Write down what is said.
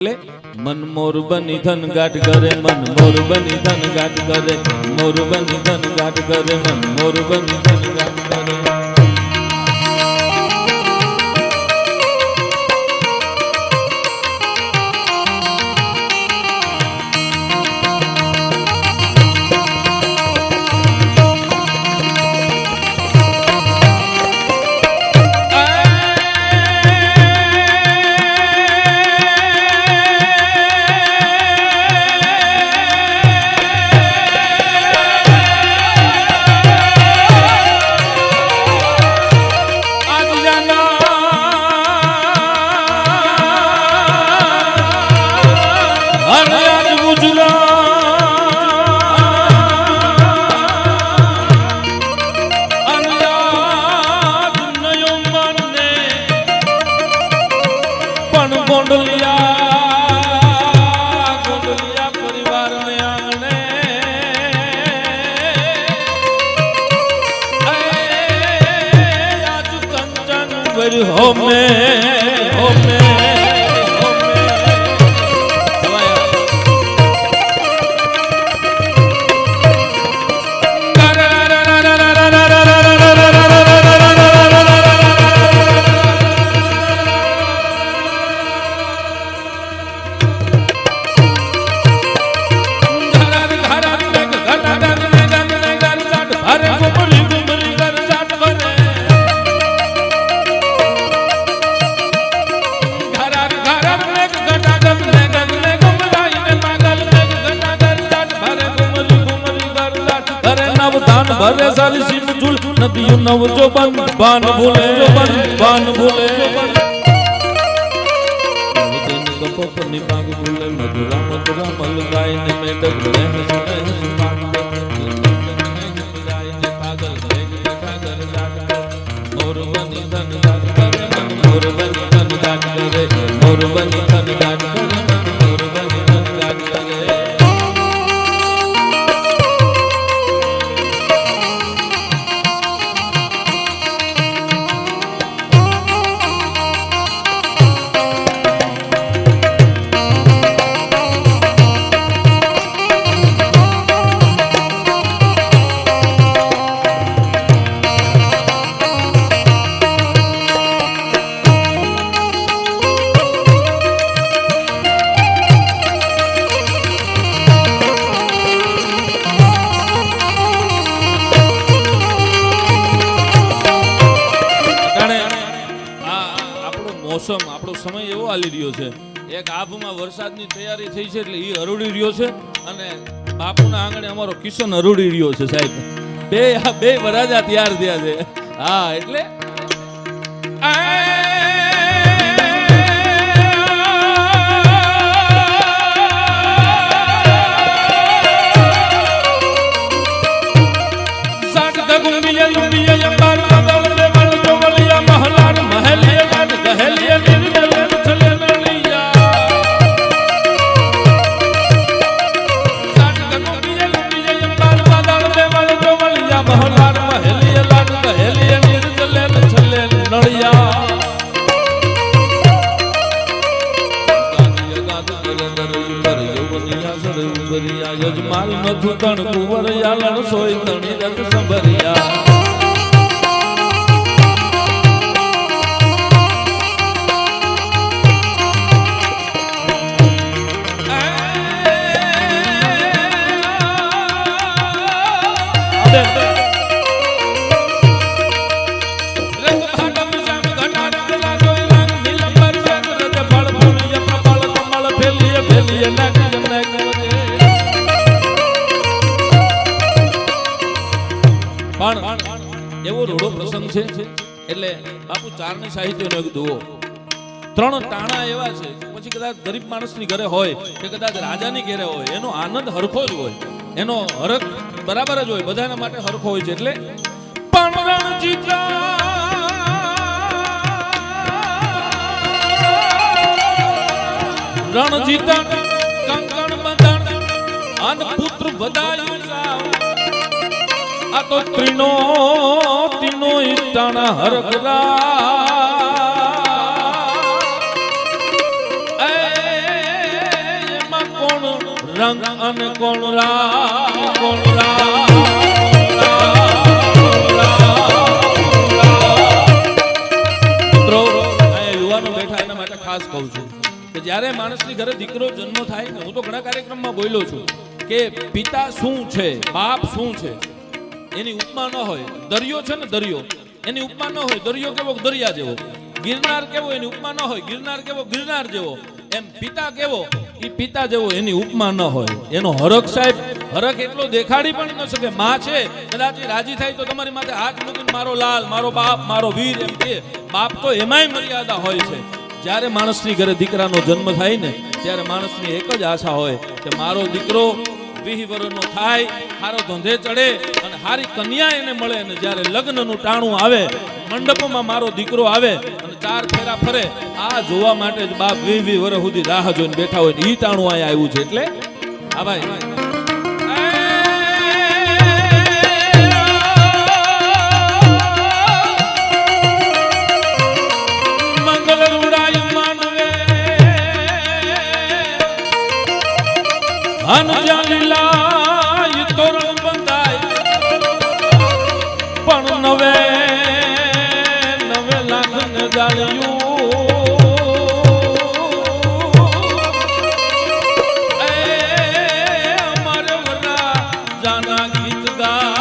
मन मोर बनी धन गाट करे, मन मोर बनी धन गाट करे, मोर बनी धन गाट करे, मन मोर बनी धन गाट करे। भरे साली सिम झूल नदियों नव जो बन बान भूले जो बन बान भूले दिन कपप निपाग भूले मधुरा मधुरा मलगाई ने में डगले सुने सुमान मलगाई ने पागल देख देखा कर जाट मोर बनी धन गाट करे, मोर बनी धन गाट करे, मोर बनी धन गाट करे, मोर बनी धन गाट करे। મોસમ આપણો સમય એવો હાલી રહ્યો છે, એક આભમાં વરસાદની તૈયારી થઈ છે એટલે એ હરુડી રહ્યો છે અને બાપુના આંગણે અમારો કિશન હરુડી રહ્યો છે સાહેબ, બે વરાજા તૈયાર થયા છે। હા એટલે यजमाल मधु तण कुंवर यालन सोई तणी रत संभरिया એવો રોડો પ્રસંગ છે એટલે બાપુ ચારની સાહિત્યનો એક દુઓ, ત્રણ ટાણા એવા છે, પછી કદાચ ગરીબ માણસની ઘરે હોય કે કદાચ રાજાની ઘરે હોય એનો આનંદ હરખો જ હોય, એનો હરખ બરાબર જ હોય, બધાના માટે હરખો હોય છે। એટલે રણજીતા કંકણ બંધન અન પુત્ર બધાયું જાવ આ તો ત્રીનો ઈટાણા હરકરા રંગ અને કોણ મિત્રો અહીંયા યુવાનો બેઠા એના માટે ખાસ કહું છું કે જ્યારે માણસની ઘરે દીકરો જન્મ થાય ને, હું તો ઘણા કાર્યક્રમમાં બોલ્યો છું કે પિતા શું છે, બાપ શું છે, એની ઉપમા ન હોય. દરિયો છે ને, દરિયો એની ઉપમા ન હોય. દરિયો કેવો, દરિયા જેવો. ગિરનાર કેવો, એની ઉપમા ન હોય. ગિરનાર કેવો, ગિરનાર જેવો. એમ પિતા કેવો, એ પિતા જેવો, એની ઉપમા ન હોય. એનો હરખ સાહેબ, હરખ એટલો દેખાડી પણ ન શકે. માં છે, કદાચ રાજી થાય તો તમારી માથે હાથ મૂકીને મારો લાલ, મારો બાપ, મારો વીર એમ કે. બાપ તો એમાંય મર્યાદા હોય છે. જ્યારે માણસની ઘરે દીકરાનો જન્મ થાય ને, ત્યારે માણસની એક જ આશા હોય કે મારો દીકરો 20 વર્ષનો થાય, હારો ધંધે ચડે અને હારી કન્યા એને મળે. અને જ્યારે લગ્નનું ટાણું આવે, મંડપમાં મારો દીકરો આવે અને 4 ફેરા ફરે, આ જોવા માટે જ બાપ 20 વર્ષ સુધી રાહ જોઈને બેઠા હોય. ઈ ટાણું અહીંયા આવ્યું છે. એટલે હા ભાઈ, તોરણ બંધાય પણ નવે લાખ ને જાણ્યું. અમારે વડા જાના ગીત ગાય